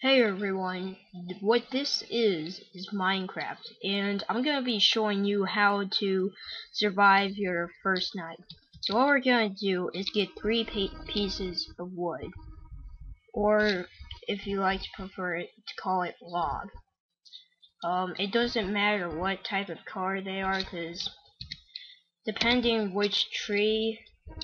Hey everyone, what this is Minecraft, and I'm gonna be showing you how to survive your first night. So what we're gonna do is get three pieces of wood, or if you like to prefer it, to call it log. It doesn't matter what type of color they are, because depending which tree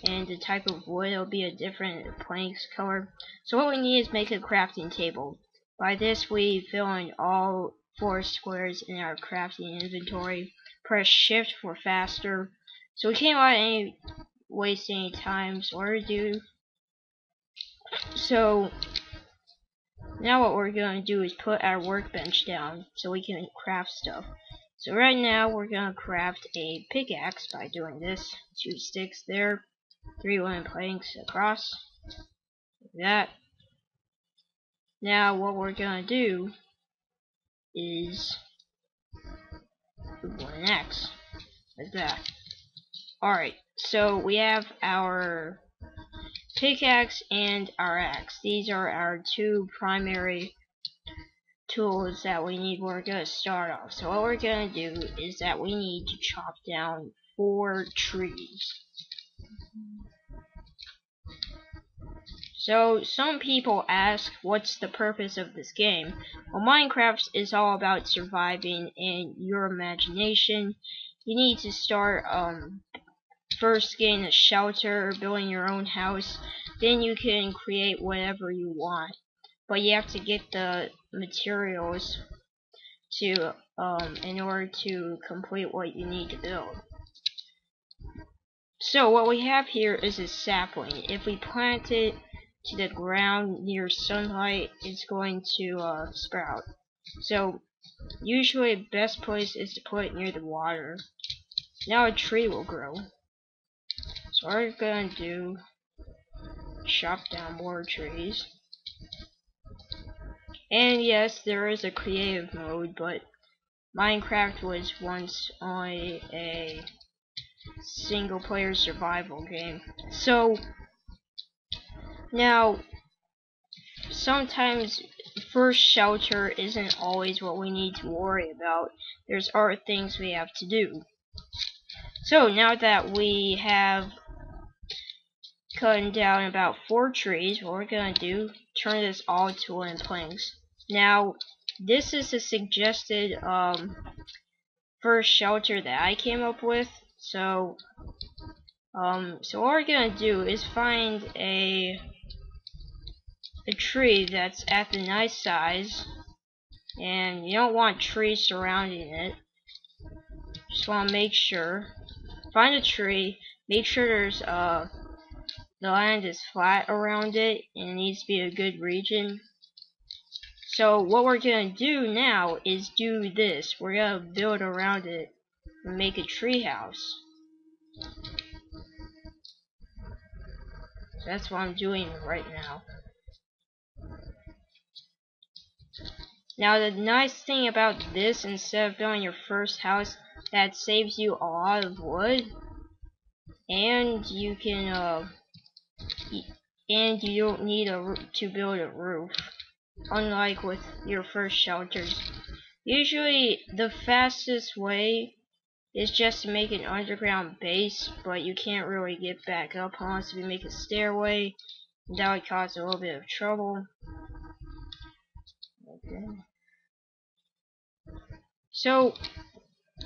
and the type of wood, it'll be a different plank's color. So what we need is make a crafting table. By this we fill in all 4 squares in our crafting inventory. Press shift for faster. So we can't waste any time. So now what we're going to do is put our workbench down so we can craft stuff. So right now we're going to craft a pickaxe by doing this. 2 sticks there, 3 wooden planks across, like that. Now what we're going to do is an axe, like that. Alright, so we have our pickaxe and our axe. These are our 2 primary tools that we need. We're going to start off. So what we're going to do is that we need to chop down 4 trees. So some people ask, what's the purpose of this game? Well, Minecraft is all about surviving in your imagination. You need to start first getting a shelter, building your own house. Then you can create whatever you want. But you have to get the materials to in order to complete what you need to build. So what we have here is a sapling. If we plant it to the ground near sunlight, it's going to sprout. So usually the best place is to put it near the water. Now a tree will grow. So what we're going to do, chop down more trees. And yes, there is a creative mode, but Minecraft was once only a single player survival game. So now sometimes first shelter isn't always what we need to worry about. There's other things we have to do. So now that we have cut down about 4 trees, what we're gonna do, turn this all to wooden planks. Now this is a suggested first shelter that I came up with. So what we're gonna do is find a tree that's at the nice size, and you don't want trees surrounding it. Just want to make sure, find a tree, make sure there's the land is flat around it, and it needs to be a good region. So what we're gonna do now is do this. We're gonna build around it and make a tree house. So that's what I'm doing right now. Now the nice thing about this, instead of building your first house, that saves you a lot of wood, and you can and you don't need to build a roof, unlike with your first shelters. Usually the fastest way is just to make an underground base, but you can't really get back up unless you make a stairway, and that would cause a little bit of trouble. Okay. So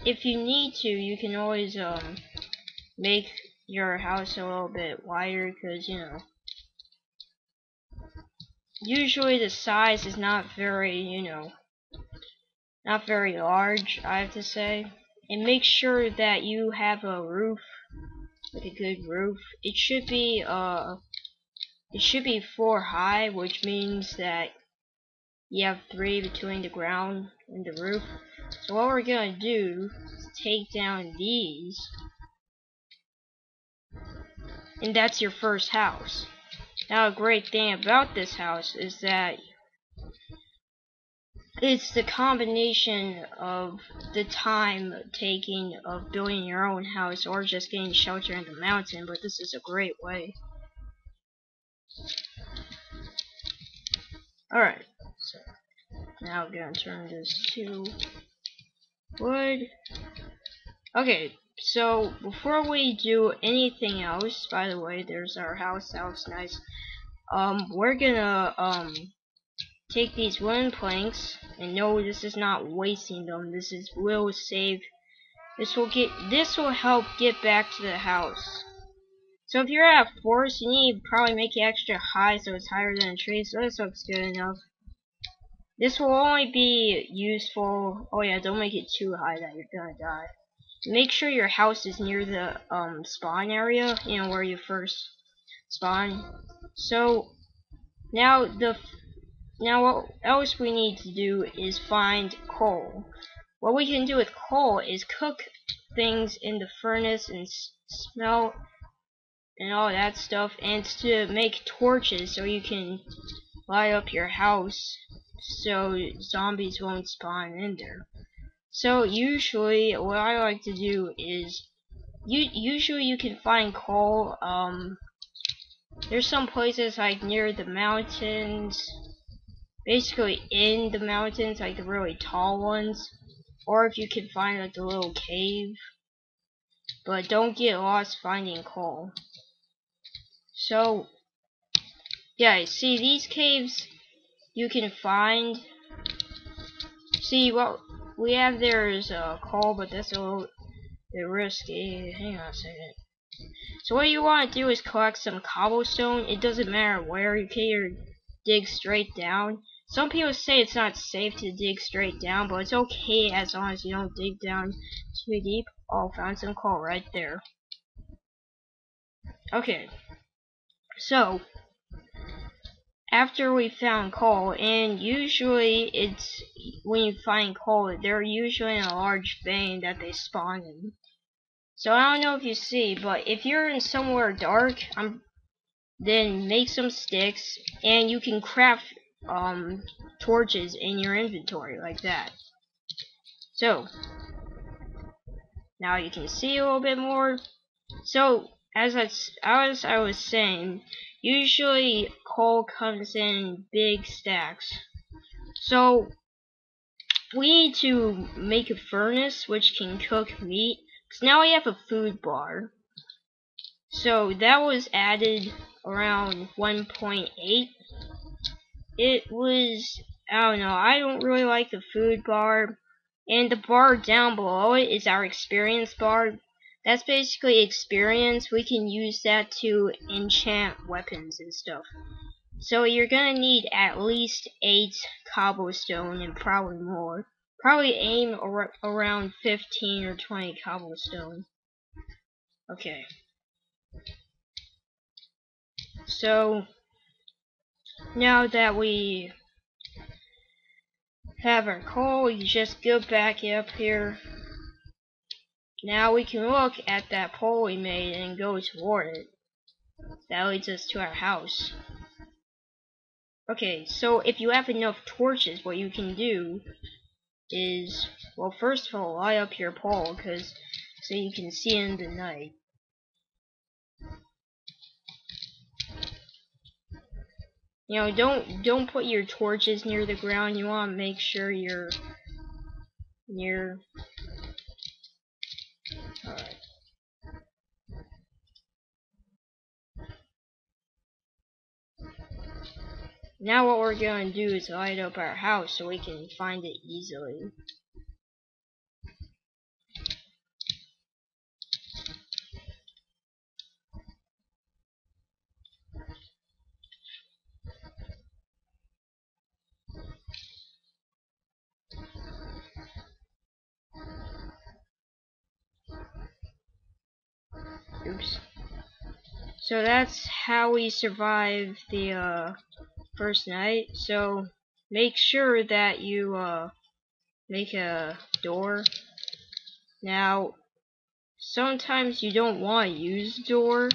if you need to, you can always make your house a little bit wider, because usually the size is not very not very large, I have to say. And make sure that you have a roof, like a good roof. It should be 4 high, which means that you have 3 between the ground and the roof. So what we're gonna do is take down these, and that's your first house. Now a great thing about this house is that it's the combination of the time taking of building your own house or just getting shelter in the mountain, but this is a great way. Alright, So now we're gonna turn this to wood. Okay, so before we do anything else, by the way, there's our house. That looks nice. We're gonna take these wooden planks, and no, this is not wasting them. This will save. This will help get back to the house. So if you're at a forest, you need to probably make it extra high so it's higher than a tree. So this looks good enough. This will only be useful. Oh yeah, don't make it too high that you're gonna die. Make sure your house is near the spawn area, you know, where you first spawn. So now what else we need to do is find coal. What we can do with coal is cook things in the furnace and smelt and all that stuff, and to make torches so you can light up your house so zombies won't spawn in there. So usually what I like to do is usually you can find coal. There's some places like near the mountains, basically in the mountains, like the really tall ones, or if you can find like a little cave, but don't get lost finding coal. So yeah, see, these caves you can find. See, what we have there is coal, but that's a little bit risky. Hang on a second. So what you want to do is collect some cobblestone. It doesn't matter where, you can either dig straight down. Some people say it's not safe to dig straight down, but it's okay as long as you don't dig down too deep. Oh, found some coal right there. Okay, so after we found coal, and usually it's when you find coal, they're usually in a large vein that they spawn in. So I don't know if you see, but if you're in somewhere dark, then make some sticks, and you can craft torches in your inventory like that. So now you can see a little bit more. So as I was saying, usually coal comes in big stacks. So we need to make a furnace which can cook meat, because now we have a food bar. So that was added around 1.8. It was, I don't know, I don't really like the food bar. And the bar down below it is our experience bar. That's basically experience. We can use that to enchant weapons and stuff. So you're gonna need at least 8 cobblestone and probably more. Probably aim around 15 or 20 cobblestone. Okay. So now that we have our coal, we just go back up here. Now we can look at that pole we made and go toward it. That leads us to our house. Okay, so if you have enough torches, what you can do is, well, first of all, light up your pole, so you can see in the night. You know, don't put your torches near the ground. You want to make sure you're near. Alright. Now what we're going to do is light up our house so we can find it easily. Oops. So that's how we survive the first night. So make sure that you make a door. Now sometimes you don't want to use door.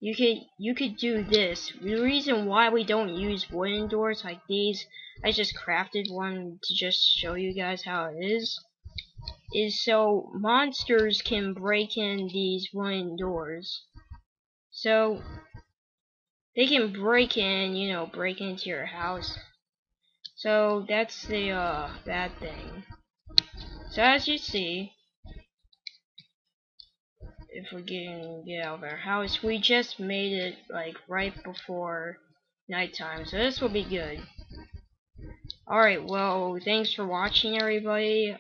You could do this. The reason why we don't use wooden doors like these, I just crafted one to just show you guys how it is so monsters can break in these wooden doors. So they can break in, you know, break into your house. So that's the bad thing. So as you see, if we get out of our house, we just made it like right before nighttime, so this will be good. Alright, well, thanks for watching, everybody.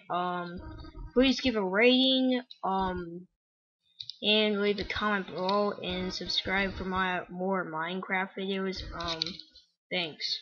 Please give a rating, and leave a comment below, and subscribe for more Minecraft videos. Thanks.